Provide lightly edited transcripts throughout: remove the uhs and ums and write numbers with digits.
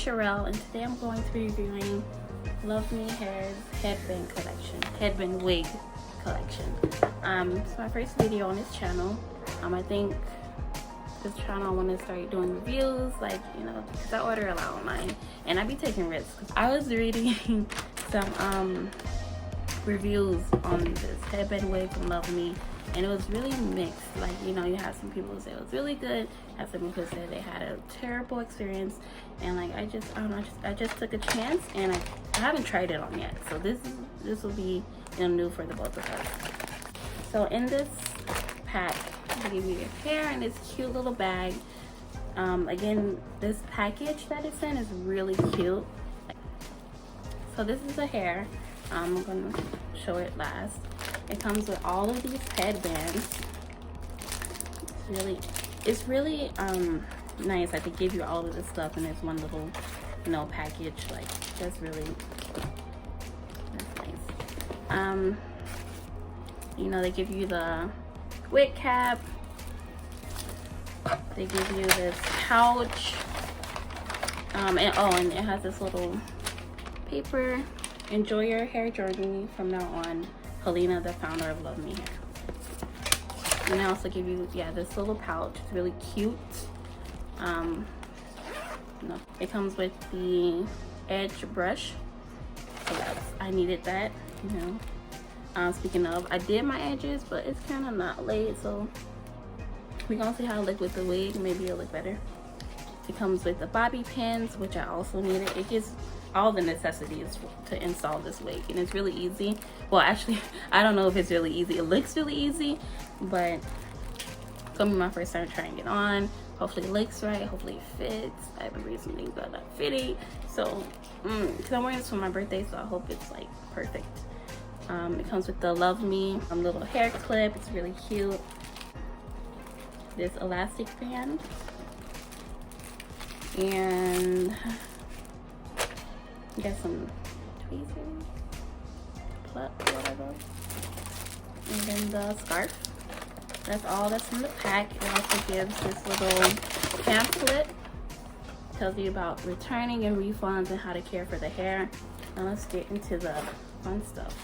Sherelle, and today I'm going to be reviewing LuvMe Hair's Headband collection, Headband Wig collection. It's my first video on this channel. I think this channel I want to start doing reviews, like, you know, because I order a lot online and I be taking risks. I was reading some reviews on this headband wig from LuvMe, and it was really mixed. Like, you know, you have some people who say it was really good, have some people who say they had a terrible experience, and like I just took a chance, and I haven't tried it on yet, so this will be, you know, new for the both of us. So in this pack they give you your hair in this cute little bag. Again, this package that it's in is really cute. So this is the hair. I'm gonna show it last. It comes with all of these headbands. It's really nice. Like, they give you all of this stuff in this one little, you know, package. Like, that's nice. You know, they give you the wig cap. They give you this pouch. And it has this little paper. Enjoy your hair journey from now on. Helena, the founder of LuvMe Hair. And I also give you, this little pouch. It's really cute. It comes with the edge brush. So I needed that, you know. Speaking of, I did my edges, but it's kind of not laid, so we're gonna see how it look with the wig. Maybe it'll look better. It comes with the bobby pins, which I also needed. It gives all the necessities to install this wig, and it's really easy. Well, actually, I don't know if it's really easy. It looks really easy, but it's gonna be my first time trying it on. Hopefully it looks right, hopefully it fits. I have been reading some things about not fitting, so because I'm wearing this for my birthday, so I hope it's like perfect. It comes with the LuvMe little hair clip. It's really cute. This elastic band, and you got some tweezers, whatever, and then the scarf. That's all that's in the pack. It also gives this little pamphlet. Tells you about returning and refunds and how to care for the hair. Now let's get into the fun stuff.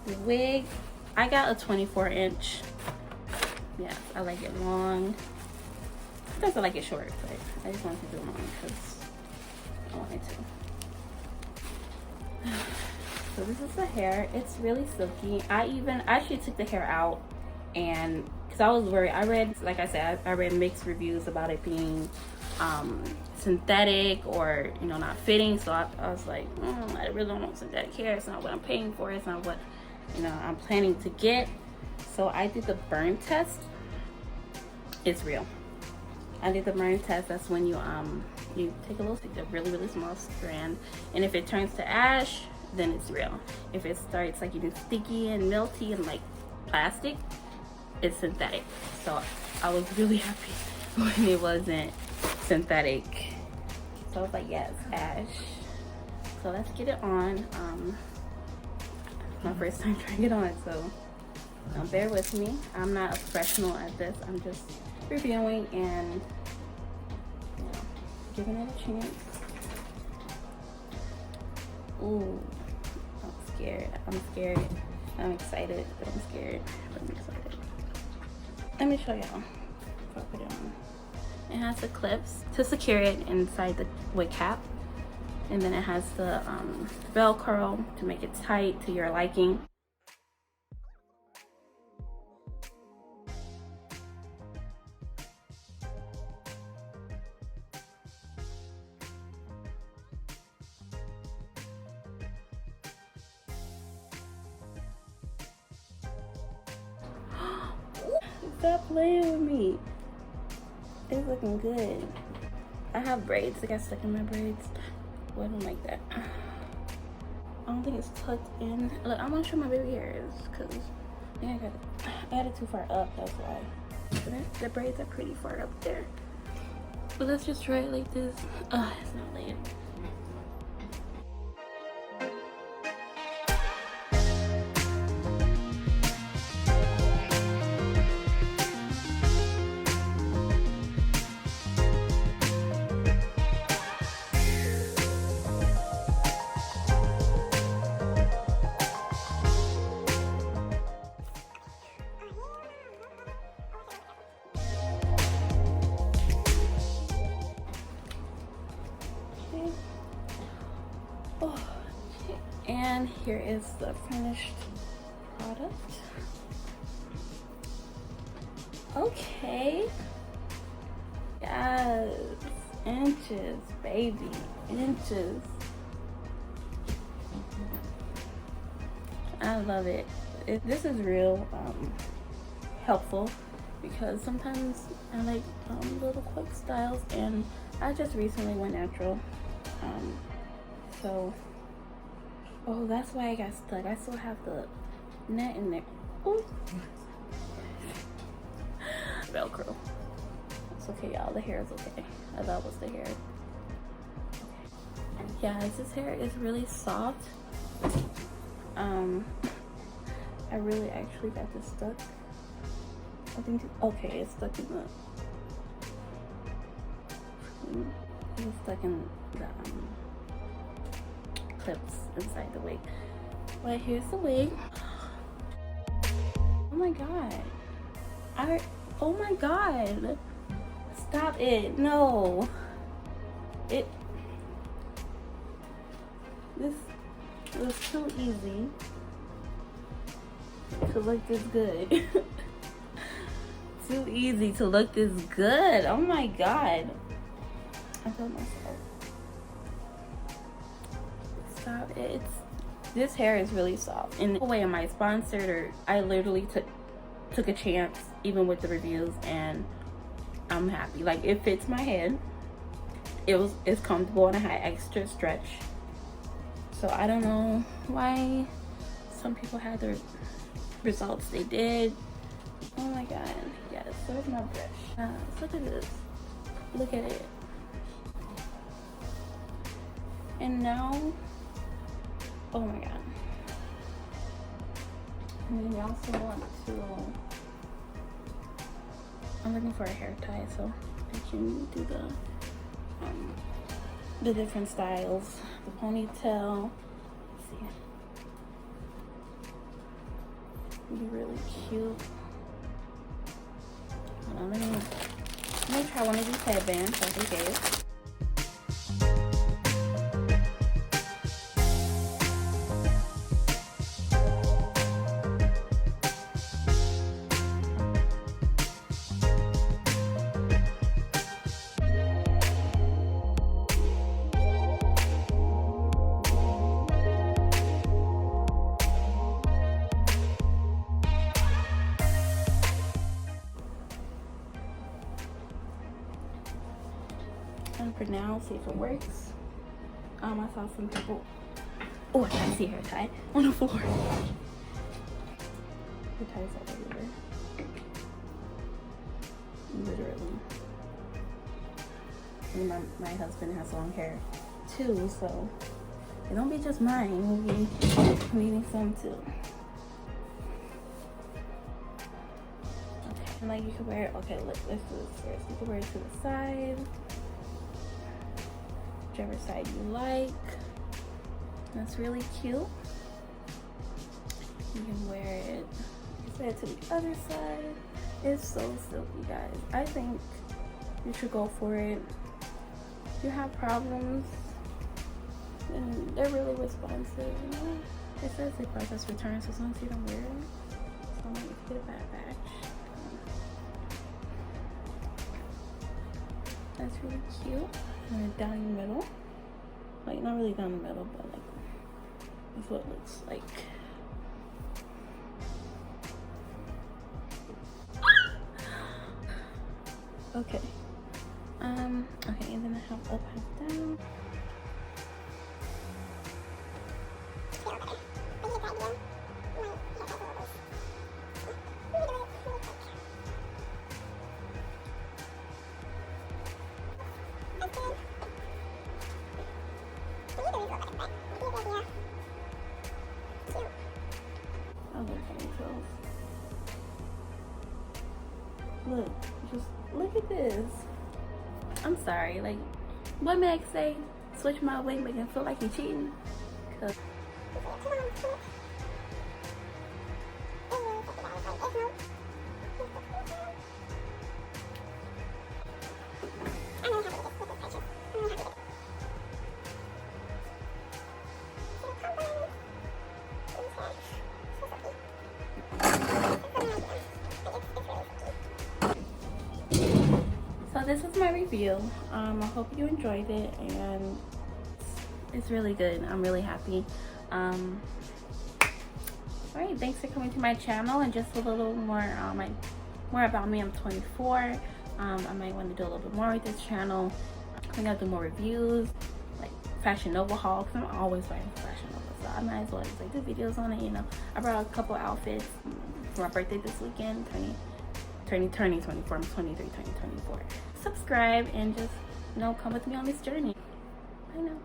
The wig, I got a 24-inch. Yes, I like it long. Sometimes I like it short, but I just wanted to do it long because I wanted to. So this is the hair. It's really silky. I actually took the hair out, and because I was worried. I read mixed reviews about it being synthetic or, you know, not fitting. So I was like, I really don't want synthetic hair. It's not what I'm paying for. It's not what, you know, I'm planning to get. So I did the burn test. It's real. I did the burn test. That's when you take a really small strand, and if it turns to ash, then it's real. If it starts like getting sticky and melty and like plastic, it's synthetic. So I was really happy when it wasn't synthetic. So I was like, yes, ash. So let's get it on. My first time trying it on, so bear with me. I'm not a professional at this. I'm just reviewing and, you know, giving it a chance. Ooh, I'm scared. I'm excited, but I'm scared. But I'm excited. Let me show y'all before I put it on. It has the clips to secure it inside the wig cap, and then it has the Velcro to make it tight to your liking. Stop playing with me. It's looking good. I have braids. I got stuck in my braids. Well, I don't like that. I don't think it's tucked in. Look, I'm gonna show my baby hairs because I think I got it too far up. That's why. But the braids are pretty far up there. But let's just try it like this. It's not laid. And here is the finished product. Okay. Yes. Inches, baby. Inches. I love it. This is real helpful because sometimes I like little quick styles, and I just recently went natural. So, oh, that's why I got stuck. I still have the net in there. Ooh. Velcro. It's okay, y'all. The hair is okay. I thought it was the hair. Yeah, this hair is really soft. I really actually got this stuck. I think, okay, it's stuck in it's stuck in the clips inside the wig. But here's the wig. Oh my god. Oh my god. Stop it. No. This was too easy to look this good. Too easy to look this good. Oh my god. I told myself. Stop it. This hair is really soft. And no way am I sponsored, or I literally took a chance even with the reviews, and I'm happy. Like, it fits my head. It's comfortable, and I had extra stretch. So I don't know why some people had the results they did. Oh my god. Yes, where's my brush? Look at this. Look at it. And now, oh my god. And then you also want to, I'm looking for a hair tie so I can do the different styles. The ponytail. Let's see. It'd be really cute. Hold on, let me try one of these headbands like they gave. And for now, see if it works. I saw some people. Oh, I can see hair tie on the floor. Hair ties all everywhere. Literally. And my husband has long hair too, so it don't be just mine. We'll be needing some too. Okay, and like you can wear it. Okay, let's do this first. You can wear it to the side. Whichever side you like. That's really cute. You can wear it to the other side. It's so silky, guys. I think you should go for it. If you have problems, and they're really responsive. You know? It says they process returns as long as you don't wear it. So I'm gonna get a bad batch. That's really cute. And down in the middle, like not really down the middle, but like that's what it looks like. Okay. Okay, and then I have up, half down. Look, just look at this. I'm sorry, like, what Meg say? Switch my wig, make it feel like you're cheating. Cause this is my review. I hope you enjoyed it, and it's really good. I'm really happy. Alright, thanks for coming to my channel, and just a little more more about me. I'm 24. I might want to do a little bit more with this channel. I'm gonna do more reviews, like Fashion Nova hauls. I'm always wearing Fashion Nova, so I might as well just like do videos on it. You know, I brought a couple outfits for my birthday this weekend. Turning 24. I'm 23, turning 24. Subscribe and just, you know, come with me on this journey. I know.